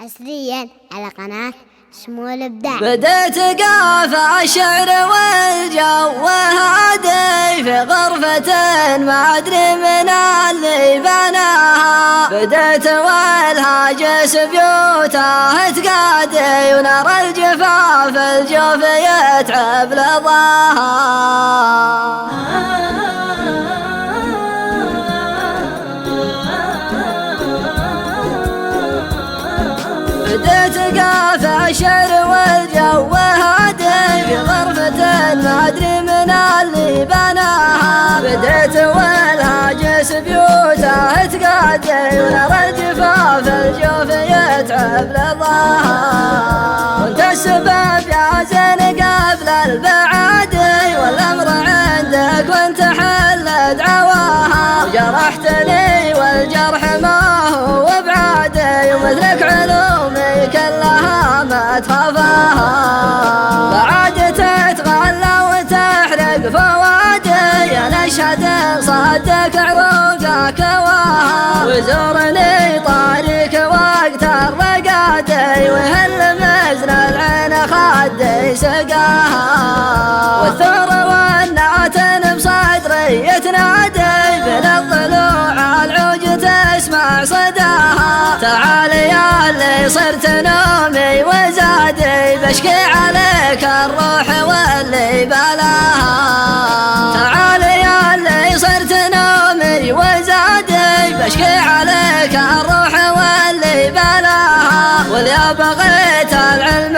حصريا على قناة سمو الإبداع. بديت قافى الشعر والجو هادي في غرفة ما أدري من اللي بناها. بديت والهاجس بيوتها تقادي ونار الجفاف الجوف يتعب لظاها. بديت قافى الشعر والجو هادي في غرفة ما أدري من اللي بناها. بديت والهاجس بيوتها تقادي ونار الجفاف الجوف يتعب لظاها. كنت السبب يا زين قبل البعادي والأمر عندك وانت حل دعواها. وجرحتني والجرح ما هو بعادي ومثلك علومي كلها ما تخافاها. بعد تتغلى وتحرق فوادي انا اشهد صدك عروقك واها. وزورني طريق وقت الرقادي وهل مزن العين خدي سقاها. والثور والناتن بصدري يتنادي بين الضلوع العوج تسمع صداها. تعالي يا اللي صرت نومي وزادي بشكي عليك الروح واللي بلاها. تعالي يا اللي صرت نومي وزادي بشكي عليك الروح واللي بلاها. واليا بغيت العلم